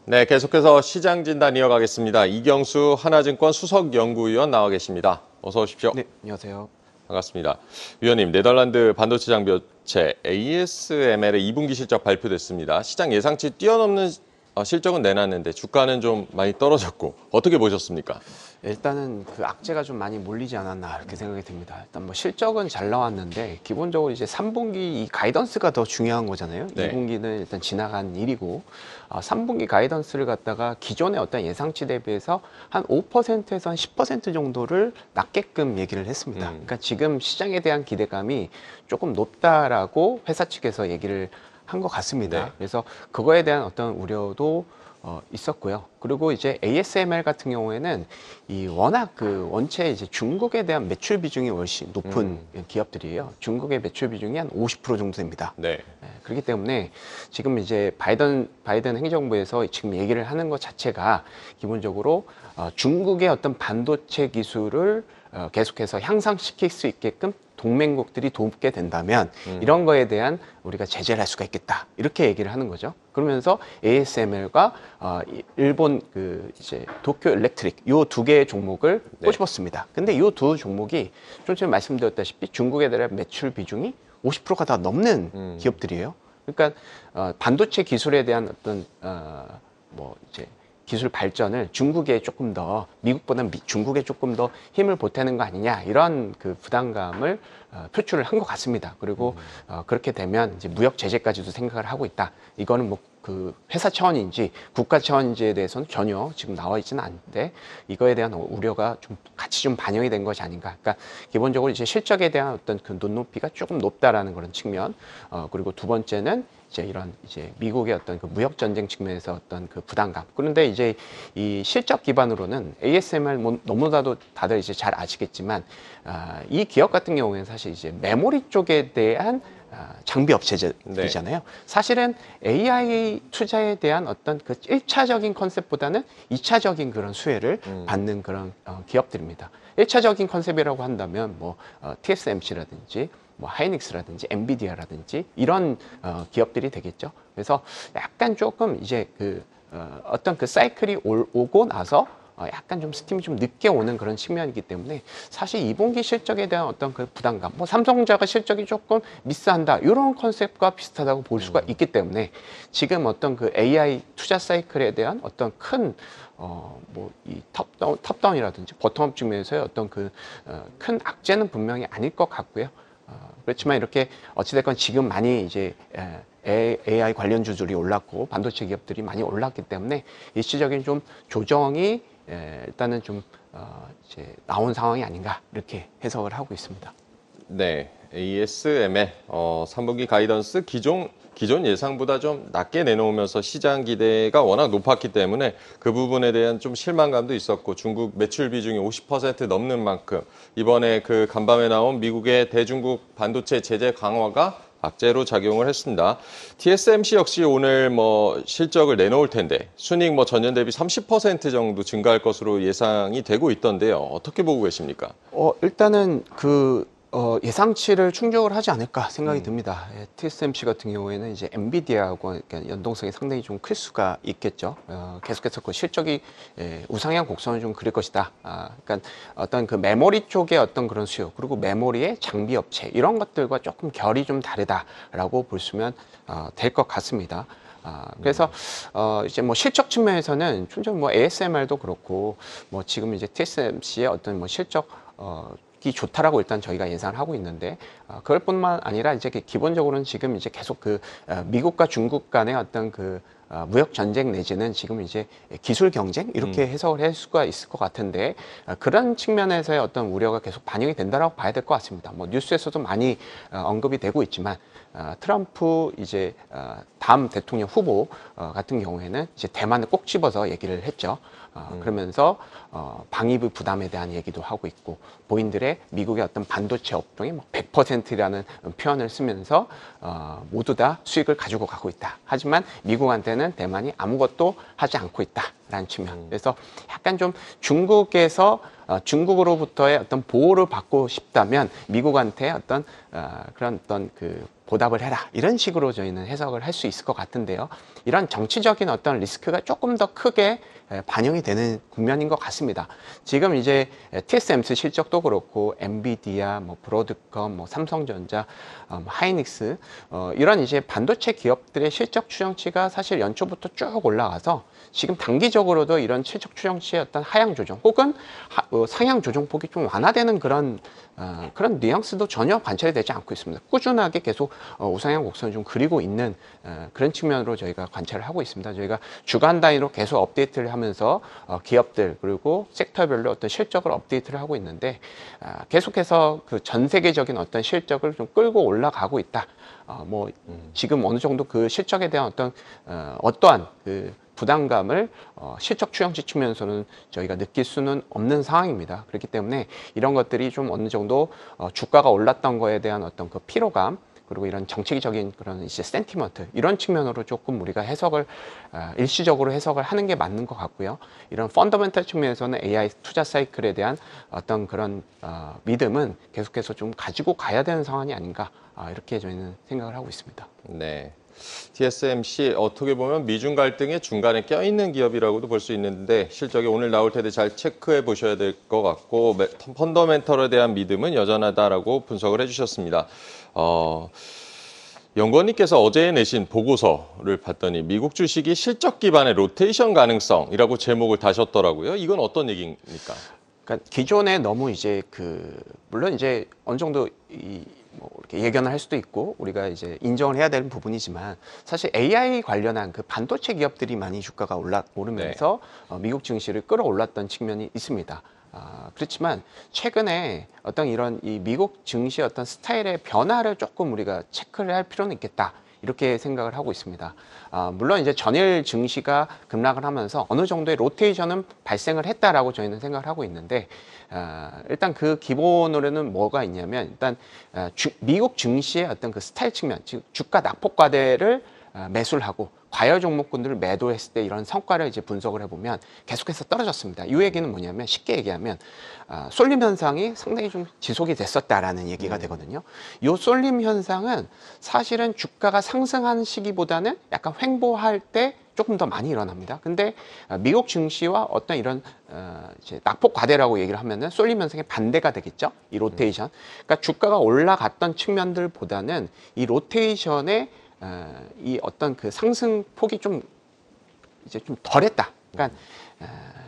네, 계속해서 시장 진단 이어가겠습니다. 이경수 하나증권 수석연구위원 나와 계십니다. 어서 오십시오. 네, 안녕하세요. 반갑습니다. 위원님, 네덜란드 반도체 장비 업체 ASML의 2분기 실적 발표됐습니다. 시장 예상치 뛰어넘는 실적은 내놨는데 주가는 좀 많이 떨어졌고 어떻게 보셨습니까? 일단은 그 악재가 좀 많이 몰리지 않았나 이렇게 생각이 듭니다. 일단 뭐 실적은 잘 나왔는데 기본적으로 이제 3분기 이 가이던스가 더 중요한 거잖아요. 네. 2분기는 일단 지나간 일이고 3분기 가이던스를 갖다가 기존의 어떤 예상치 대비해서 한 5%에서 한 10% 정도를 낮게끔 얘기를 했습니다. 그러니까 지금 시장에 대한 기대감이 조금 높다라고 회사 측에서 얘기를 한 것 같습니다. 네. 그래서 그거에 대한 어떤 우려도 있었고요. 그리고 이제 ASML 같은 경우에는 이 워낙 그 원체 이제 중국에 대한 매출 비중이 훨씬 높은 기업들이에요. 중국의 매출 비중이 한 50% 정도 됩니다. 네. 그렇기 때문에 지금 이제 바이든 행정부에서 지금 얘기를 하는 것 자체가 기본적으로 중국의 어떤 반도체 기술을 계속해서 향상시킬 수 있게끔 동맹국들이 돕게 된다면 이런 거에 대한 우리가 제재를 할 수가 있겠다 이렇게 얘기를 하는 거죠. 그러면서 ASML과 일본 그 이제 도쿄 일렉트릭 요 두 개의 종목을 네. 꼬집었습니다. 근데 요 두 종목이 좀 전에 말씀드렸다시피 중국에 대한 매출 비중이 50%가 다 넘는 기업들이에요. 그러니까 반도체 기술에 대한 어떤 뭐 이제 기술 발전을 중국에 조금 더 미국보다 중국에 조금 더 힘을 보태는 거 아니냐 이런 그 부담감을 표출을 한 것 같습니다. 그리고 그렇게 되면 이제 무역 제재까지도 생각을 하고 있다. 이거는 뭐 그 회사 차원인지 국가 차원인지에 대해서는 전혀 지금 나와 있지는 않는데 이거에 대한 우려가 좀 같이 좀 반영이 된 것이 아닌가. 그러니까 기본적으로 이제 실적에 대한 어떤 그 눈높이가 조금 높다라는 그런 측면. 그리고 두 번째는 이제 이런 이제 미국의 어떤 그 무역 전쟁 측면에서 어떤 그 부담감. 그런데 이제 이 실적 기반으로는 ASML 뭐 너무나도 다들 이제 잘 아시겠지만 이 기업 같은 경우에는 사실 이제 메모리 쪽에 대한 장비 업체들이잖아요. 네. 사실은 AI 투자에 대한 어떤 그 1차적인 컨셉보다는 2차적인 그런 수혜를 받는 그런 기업들입니다. 1차적인 컨셉이라고 한다면 뭐 TSMC라든지 뭐 하이닉스라든지 엔비디아라든지 이런 기업들이 되겠죠. 그래서 약간 조금 이제 그 어떤 그 사이클이 오고 나서 약간 좀 스팀이 좀 늦게 오는 그런 측면이기 때문에 사실 2분기 실적에 대한 어떤 그 부담감, 뭐 삼성전자가 실적이 조금 미스한다 이런 컨셉과 비슷하다고 볼 수가 있기 때문에 지금 어떤 그 AI 투자 사이클에 대한 어떤 큰 뭐 이 탑다운이라든지 버텀업 측면에서의 어떤 그 큰 악재는 분명히 아닐 것 같고요. 그렇지만 이렇게 어찌됐건 지금 많이 이제 AI 관련 주들이 올랐고 반도체 기업들이 많이 올랐기 때문에 일시적인 좀 조정이 일단은 좀 이제 나온 상황이 아닌가 이렇게 해석을 하고 있습니다. 네, ASML 3분기 가이던스 기존 예상보다 좀 낮게 내놓으면서 시장 기대가 워낙 높았기 때문에 그 부분에 대한 좀 실망감도 있었고 중국 매출 비중이 50% 넘는 만큼 이번에 그 간밤에 나온 미국의 대중국 반도체 제재 강화가 악재로 작용을 했습니다. TSMC 역시 오늘 뭐 실적을 내놓을 텐데 순이익 뭐 전년 대비 30% 정도 증가할 것으로 예상이 되고 있던데요. 어떻게 보고 계십니까? 일단은 그 예상치를 충족을 하지 않을까 생각이 듭니다. TSMC 같은 경우에는 이제 엔비디아하고 연동성이 상당히 좀 클 수가 있겠죠. 계속해서 그 실적이 우상향 곡선을 좀 그릴 것이다. 그러니까 어떤 그 메모리 쪽의 어떤 그런 수요 그리고 메모리의 장비 업체 이런 것들과 조금 결이 좀 다르다라고 볼 수면 될 것 같습니다. 그래서 이제 뭐 실적 측면에서는 충분히 뭐 ASMR도 그렇고 뭐 지금 이제 TSMC의 어떤 뭐 실적 이 좋다라고 일단 저희가 예상을 하고 있는데 그럴 뿐만 아니라 이제 기본적으로는 지금 이제 계속 그 미국과 중국 간의 어떤 그 무역 전쟁 내지는 지금 이제 기술 경쟁 이렇게 해석을 할 수가 있을 것 같은데 그런 측면에서의 어떤 우려가 계속 반영이 된다라고 봐야 될 것 같습니다. 뭐 뉴스에서도 많이 언급이 되고 있지만 트럼프 이제 다음 대통령 후보 같은 경우에는 이제 대만을 꼭 집어서 얘기를 했죠. 그러면서 방위부 부담에 대한 얘기도 하고 있고 본인들의 미국의 어떤 반도체 업종이 100%라는 표현을 쓰면서 모두 다 수익을 가지고 가고 있다. 하지만 미국한테는 대만이 아무것도 하지 않고 있다라는 측면. 그래서 약간 좀 중국으로부터의 어떤 보호를 받고 싶다면 미국한테 어떤 그런 어떤 그 보답을 해라 이런 식으로 저희는 해석을 할 수 있을 것 같은데요. 이런 정치적인 어떤 리스크가 조금 더 크게 반영이 되는 국면인 것 같습니다. 지금 이제 TSMC 실적도 그렇고 엔비디아, 뭐 브로드컴, 뭐 삼성전자, 하이닉스 이런 이제 반도체 기업들의 실적 추정치가 사실 연초부터 쭉 올라가서 지금 단기적으로도 이런 실적 추정치의 어떤 하향 조정 혹은 상향 조정폭이 좀 완화되는 그런 뉘앙스도 전혀 관찰이 되지 않고 있습니다. 꾸준하게 계속 우상향 곡선을 좀 그리고 있는 그런 측면으로 저희가 관찰을 하고 있습니다. 저희가 주간 단위로 계속 업데이트를 하면서 기업들 그리고 섹터별로 어떤 실적을 업데이트를 하고 있는데 계속해서 그 전 세계적인 어떤 실적을 좀 끌고 올라가고 있다. 뭐 지금 어느 정도 그 실적에 대한 어떠한 그 부담감을 실적 추정치 측면에서는 저희가 느낄 수는 없는 상황입니다. 그렇기 때문에 이런 것들이 좀 어느 정도 주가가 올랐던 거에 대한 어떤 그 피로감 그리고 이런 정치적인 그런 이제 센티먼트 이런 측면으로 조금 우리가 해석을 일시적으로 해석을 하는 게 맞는 것 같고요. 이런 펀더멘탈 측면에서는 AI 투자 사이클에 대한 어떤 그런 믿음은 계속해서 좀 가지고 가야 되는 상황이 아닌가 이렇게 저희는 생각을 하고 있습니다. 네. TSMC 어떻게 보면 미중 갈등의 중간에 껴있는 기업이라고도 볼 수 있는데 실적이 오늘 나올 텐데 잘 체크해 보셔야 될 것 같고 펀더멘털에 대한 믿음은 여전하다라고 분석을 해주셨습니다. 연구원님께서 어제 내신 보고서를 봤더니 미국 주식이 실적 기반의 로테이션 가능성이라고 제목을 다셨더라고요. 이건 어떤 얘기입니까? 그러니까 기존에 너무 이제 물론 이제 어느 정도 뭐 이렇게 예견을 할 수도 있고 우리가 이제 인정을 해야 되는 부분이지만 사실 AI 관련한 그 반도체 기업들이 많이 주가가 오르면서 미국 증시를 끌어올랐던 측면이 있습니다. 그렇지만 최근에 어떤 이런 이 미국 증시의 어떤 스타일의 변화를 조금 우리가 체크를 할 필요는 있겠다. 이렇게 생각을 하고 있습니다. 물론 이제 전일 증시가 급락을 하면서 어느 정도의 로테이션은 발생을 했다라고 저희는 생각을 하고 있는데 일단 그 기본으로는 뭐가 있냐면 일단 미국 증시의 어떤 그 스타일 측면, 즉 주가 낙폭 과대를 매수를 하고 과열 종목군들을 매도했을 때 이런 성과를 이제 분석을 해보면 계속해서 떨어졌습니다. 이 얘기는 뭐냐면 쉽게 얘기하면 쏠림 현상이 상당히 좀 지속이 됐었다라는 얘기가 되거든요. 이 쏠림 현상은 사실은 주가가 상승하는 시기보다는 약간 횡보할 때 조금 더 많이 일어납니다. 근데 미국 증시와 어떤 이런 이제 낙폭 과대라고 얘기를 하면은 쏠림 현상의 반대가 되겠죠. 이 로테이션. 그러니까 주가가 올라갔던 측면들보다는 이 로테이션의 이 어떤 그 상승폭이 좀 이제 좀 덜했다. 그러니까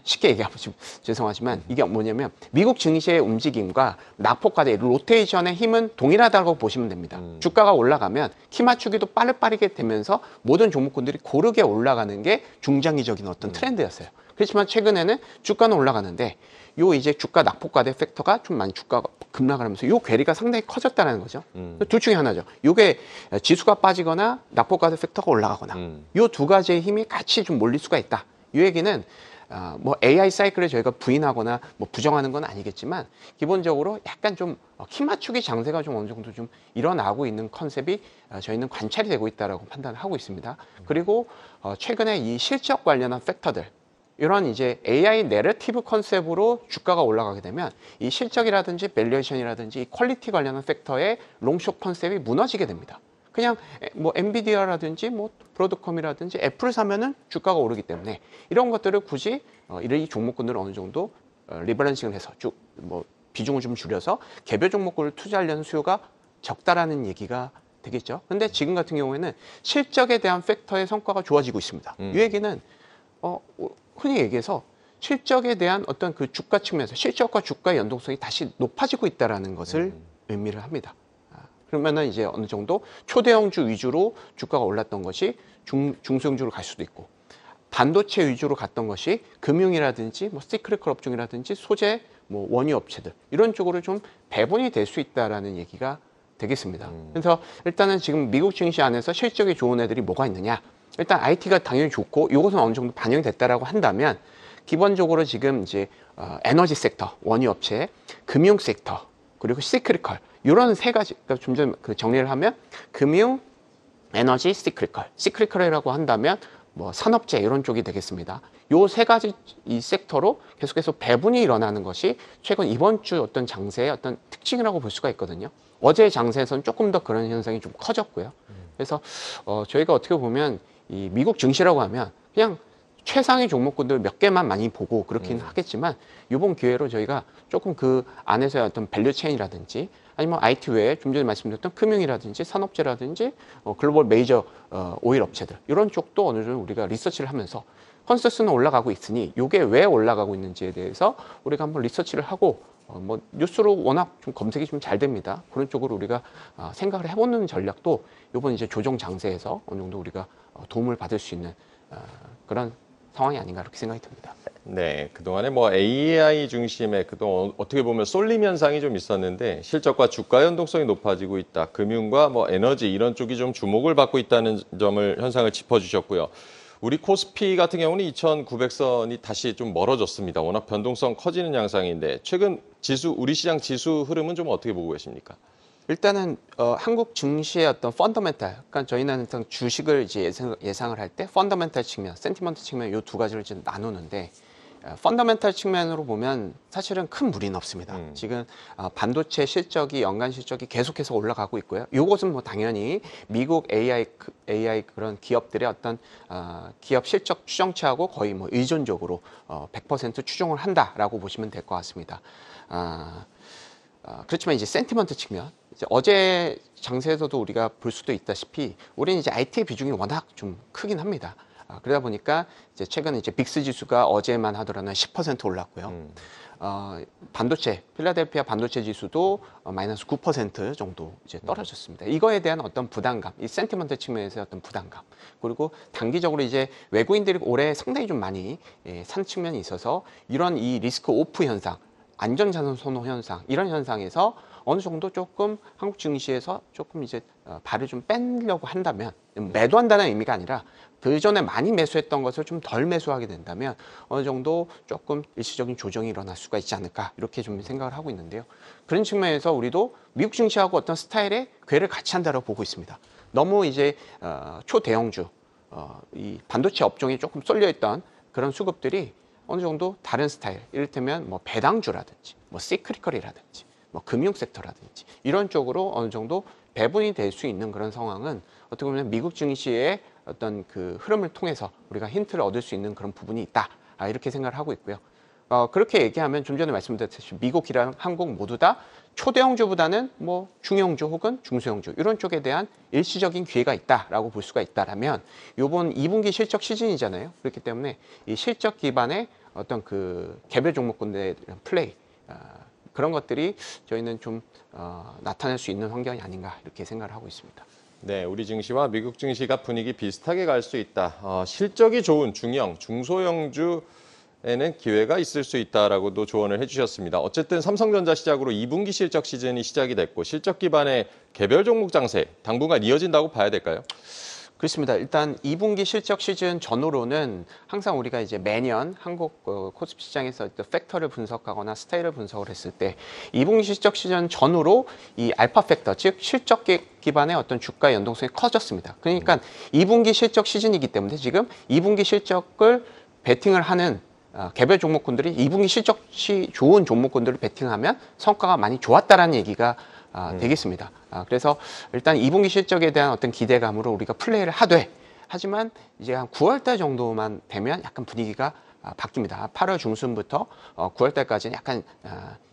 쉽게 얘기하면 좀 죄송하지만 이게 뭐냐면 미국 증시의 움직임과 낙폭과의 로테이션의 힘은 동일하다고 보시면 됩니다. 주가가 올라가면 키 맞추기도 빠르게 되면서 모든 종목군들이 고르게 올라가는 게 중장기적인 어떤 트렌드였어요. 그렇지만 최근에는 주가는 올라가는데 요 이제 주가 낙폭과대 팩터가 좀 많이 주가가 급락을 하면서 요 괴리가 상당히 커졌다는 거죠. 둘 중에 하나죠. 요게 지수가 빠지거나 낙폭과대 팩터가 올라가거나 요 두 가지의 힘이 같이 좀 몰릴 수가 있다. 이 얘기는 뭐 AI 사이클을 저희가 부인하거나 뭐 부정하는 건 아니겠지만 기본적으로 약간 좀 키 맞추기 장세가 좀 어느 정도 좀 일어나고 있는 컨셉이 저희는 관찰이 되고 있다라고 판단을 하고 있습니다. 그리고 최근에 이 실적 관련한 팩터들 이런 이제 AI 내러티브 컨셉으로 주가가 올라가게 되면 이 실적이라든지 밸류에이션이라든지 이 퀄리티 관련한 팩터의 롱숏 컨셉이 무너지게 됩니다. 그냥 뭐 엔비디아라든지 뭐 브로드컴이라든지 애플을 사면은 주가가 오르기 때문에 이런 것들을 굳이 이 종목군들을 어느 정도 리밸런싱을 해서 뭐 비중을 좀 줄여서 개별 종목군을 투자하려는 수요가 적다라는 얘기가 되겠죠. 근데 지금 같은 경우에는 실적에 대한 팩터의 성과가 좋아지고 있습니다. 이 얘기는 흔히 얘기해서 실적에 대한 어떤 그 주가 측면에서 실적과 주가의 연동성이 다시 높아지고 있다라는 것을 의미를 합니다. 그러면은 이제 어느 정도 초대형주 위주로 주가가 올랐던 것이 중소형주로 갈 수도 있고 반도체 위주로 갔던 것이 금융이라든지 뭐 시크릿컬 업종이라든지 소재 뭐 원유 업체들 이런 쪽으로 좀 배분이 될 수 있다라는 얘기가 되겠습니다. 그래서 일단은 지금 미국 증시 안에서 실적이 좋은 애들이 뭐가 있느냐? 일단 IT가 당연히 좋고 이것은 어느 정도 반영이 됐다라고 한다면 기본적으로 지금 이제 에너지 섹터, 원유 업체, 금융 섹터 그리고 시크릿컬 이런 세 가지 그러니까 좀 그 정리를 하면 금융, 에너지, 시크릿컬이라고 한다면 뭐 산업재 이런 쪽이 되겠습니다. 요 세 가지 이 섹터로 계속해서 배분이 일어나는 것이 최근 이번 주 어떤 장세의 어떤 특징이라고 볼 수가 있거든요. 어제 장세에서는 조금 더 그런 현상이 좀 커졌고요. 그래서 저희가 어떻게 보면 이 미국 증시라고 하면 그냥 최상위 종목군들 몇 개만 많이 보고 그렇긴 하겠지만 이번 기회로 저희가 조금 그 안에서의 어떤 밸류 체인이라든지 아니면 IT 외에 좀 전에 말씀드렸던 금융이라든지 산업재라든지 글로벌 메이저 오일 업체들 이런 쪽도 어느 정도 우리가 리서치를 하면서 컨센서스는 올라가고 있으니 이게 왜 올라가고 있는지에 대해서 우리가 한번 리서치를 하고 뭐 뉴스로 워낙 좀 검색이 좀 잘 됩니다. 그런 쪽으로 우리가 생각을 해보는 전략도 이번 이제 조정 장세에서 어느 정도 우리가 도움을 받을 수 있는 그런 상황이 아닌가 이렇게 생각이 듭니다. 네, 그동안에 뭐 AI 중심의 그동안 어떻게 보면 쏠림 현상이 좀 있었는데 실적과 주가 연동성이 높아지고 있다. 금융과 뭐 에너지 이런 쪽이 좀 주목을 받고 있다는 점을 현상을 짚어주셨고요. 우리 코스피 같은 경우는 2,900선이 다시 좀 멀어졌습니다. 워낙 변동성 커지는 양상인데 최근 지수 우리 시장 지수 흐름은 좀 어떻게 보고 계십니까? 일단은 한국 증시의 어떤 펀더멘탈, 그러니까 저희는 항상 주식을 이제 예상을 할 때 펀더멘탈 측면, 센티먼트 측면 이 두 가지를 이제 나누는데 펀더멘탈 측면으로 보면 사실은 큰 무리는 없습니다. 지금 반도체 실적이 연간 실적이 계속해서 올라가고 있고요. 이것은 뭐 당연히 미국 AI 그런 기업들의 어떤 기업 실적 추정치하고 거의 뭐 의존적으로 100% 추정을 한다라고 보시면 될 것 같습니다. 그렇지만 이제 센티먼트 측면, 이제 어제 장세에서도 우리가 볼 수도 있다시피 우리는 이제 IT의 비중이 워낙 좀 크긴 합니다. 그러다 보니까 이제 최근 이제 빅스 지수가 어제만 하더라도 10% 올랐고요. 반도체, 필라델피아 반도체 지수도 마이너스 9% 정도 이제 떨어졌습니다. 이거에 대한 어떤 부담감, 이 센티먼트 측면에서의 어떤 부담감, 그리고 단기적으로 이제 외국인들이 올해 상당히 좀 많이 산 측면이 있어서 이런 이 리스크 오프 현상, 안전자산 선호 현상 이런 현상에서 어느 정도 조금 한국 증시에서 조금 이제 발을 좀 빼려고 한다면 매도한다는 의미가 아니라 그 전에 많이 매수했던 것을 좀 덜 매수하게 된다면 어느 정도 조금 일시적인 조정이 일어날 수가 있지 않을까 이렇게 좀 생각을 하고 있는데요. 그런 측면에서 우리도 미국 증시하고 어떤 스타일의 궤를 같이 한다고 보고 있습니다. 너무 이제 초대형주 이 반도체 업종에 조금 쏠려 있던 그런 수급들이 어느 정도 다른 스타일, 이를테면 뭐 배당주라든지, 뭐 시크리컬이라든지, 뭐 금융 섹터라든지 이런 쪽으로 어느 정도 배분이 될 수 있는 그런 상황은 어떻게 보면 미국 증시의 어떤 그 흐름을 통해서 우리가 힌트를 얻을 수 있는 그런 부분이 있다. 이렇게 생각을 하고 있고요. 그렇게 얘기하면 좀 전에 말씀드렸듯이 미국이랑 한국 모두 다 초대형주보다는 뭐 중형주 혹은 중소형주 이런 쪽에 대한 일시적인 기회가 있다라고 볼 수가 있다라면 이번 2분기 실적 시즌이잖아요. 그렇기 때문에 이 실적 기반의 어떤 그 개별 종목군의 플레이 그런 것들이 저희는 좀 나타낼 수 있는 환경이 아닌가 이렇게 생각을 하고 있습니다. 네, 우리 증시와 미국 증시가 분위기 비슷하게 갈 수 있다. 실적이 좋은 중형, 중소형주 에는 기회가 있을 수 있다라고도 조언을 해주셨습니다. 어쨌든 삼성전자 시작으로 2분기 실적 시즌이 시작이 됐고 실적 기반의 개별 종목 장세 당분간 이어진다고 봐야 될까요? 그렇습니다. 일단 2분기 실적 시즌 전후로는 항상 우리가 이제 매년 한국 코스피 시장에서 팩터를 분석하거나 스타일을 분석을 했을 때 2분기 실적 시즌 전후로 이 알파 팩터, 즉 실적 기반의 어떤 주가 연동성이 커졌습니다. 그러니까 2분기 실적 시즌이기 때문에 지금 2분기 실적을 베팅을 하는 개별 종목군들이 2분기 실적이 좋은 종목군들을 베팅하면 성과가 많이 좋았다라는 얘기가 되겠습니다. 그래서 일단 2분기 실적에 대한 어떤 기대감으로 우리가 플레이를 하되 하지만 이제 한 9월달 정도만 되면 약간 분위기가 바뀝니다. 8월 중순부터 9월달까지는 약간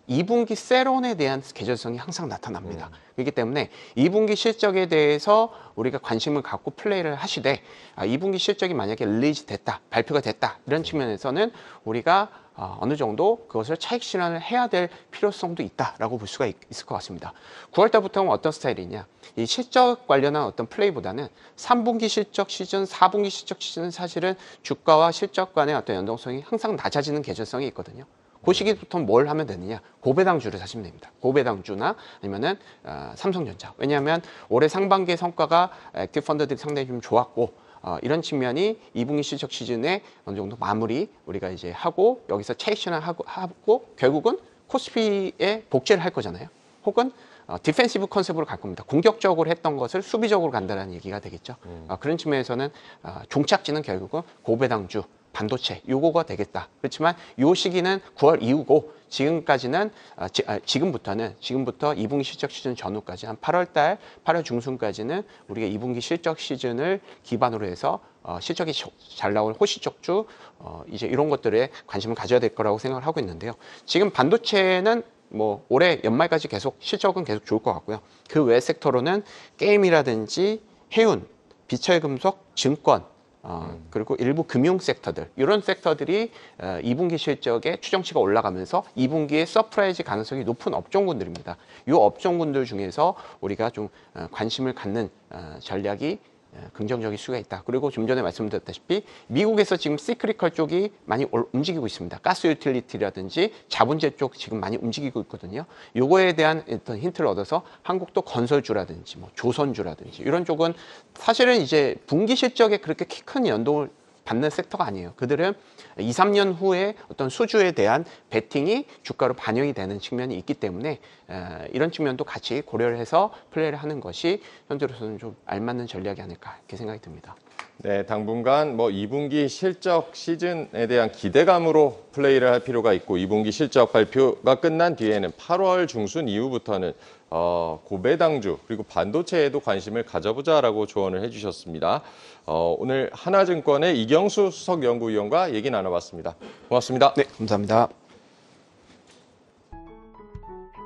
2분기 세론에 대한 계절성이 항상 나타납니다. 그렇기 때문에 2분기 실적에 대해서 우리가 관심을 갖고 플레이를 하시되 2분기 실적이 만약에 릴리즈 됐다, 발표가 됐다 이런 측면에서는 우리가 어느 정도 그것을 차익 실현을 해야 될 필요성도 있다라고 볼 수가 있을 것 같습니다. 9월달부터는 어떤 스타일이냐? 이 실적 관련한 어떤 플레이보다는 3분기 실적 시즌, 4분기 실적 시즌은 사실은 주가와 실적 간의 어떤 연동성이 항상 낮아지는 계절성이 있거든요. 그 시기부터 뭘 하면 되느냐? 고배당주를 사시면 됩니다. 고배당주나 아니면은 삼성전자. 왜냐하면 올해 상반기 성과가 액티브 펀드들이 상당히 좀 좋았고 이런 측면이 2분기 실적 시즌에 어느 정도 마무리 우리가 이제 하고 여기서 차익 실현하고 결국은 코스피에 복제를 할 거잖아요. 혹은 디펜시브 컨셉으로 갈 겁니다. 공격적으로 했던 것을 수비적으로 간다는 얘기가 되겠죠. 그런 측면에서는 종착지는 결국은 고배당주, 반도체 요거가 되겠다. 그렇지만 요 시기는 9월 이후고 지금부터 2분기 실적 시즌 전후까지 한 8월 중순까지는 우리가 2분기 실적 시즌을 기반으로 해서 실적이 잘 나올 호시적주 이제 이런 것들에 관심을 가져야 될 거라고 생각을 하고 있는데요. 지금 반도체는 뭐 올해 연말까지 계속 실적은 계속 좋을 것 같고요. 그 외 섹터로는 게임이라든지 해운, 비철금속, 증권 그리고 일부 금융 섹터들 이런 섹터들이 2분기 실적의 추정치가 올라가면서 2분기에 서프라이즈 가능성이 높은 업종군들입니다. 이 업종군들 중에서 우리가 좀 관심을 갖는 전략이 긍정적일 수가 있다. 그리고 좀 전에 말씀드렸다시피 미국에서 지금 시크리컬 쪽이 많이 움직이고 있습니다. 가스 유틸리티라든지 자본재 쪽 지금 많이 움직이고 있거든요. 요거에 대한 어떤 힌트를 얻어서 한국도 건설주라든지 뭐 조선주라든지 이런 쪽은 사실은 이제 분기 실적에 그렇게 키 큰 연동을 받는 섹터가 아니에요. 그들은 2, 3년 후에 어떤 수주에 대한 베팅이 주가로 반영이 되는 측면이 있기 때문에 이런 측면도 같이 고려를 해서 플레이를 하는 것이 현재로서는 좀 알맞는 전략이 아닐까 이렇게 생각이 듭니다. 네, 당분간 뭐 2분기 실적 시즌에 대한 기대감으로 플레이를 할 필요가 있고 2분기 실적 발표가 끝난 뒤에는 8월 중순 이후부터는 고배당주 그리고 반도체에도 관심을 가져보자라고 조언을 해주셨습니다. 오늘 하나증권의 이경수 수석연구위원과 얘기 나눠봤습니다. 고맙습니다. 네, 감사합니다.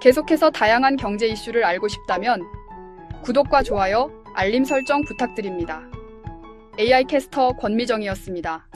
계속해서 다양한 경제 이슈를 알고 싶다면 구독과 좋아요, 알림 설정 부탁드립니다. AI 캐스터 권미정이었습니다.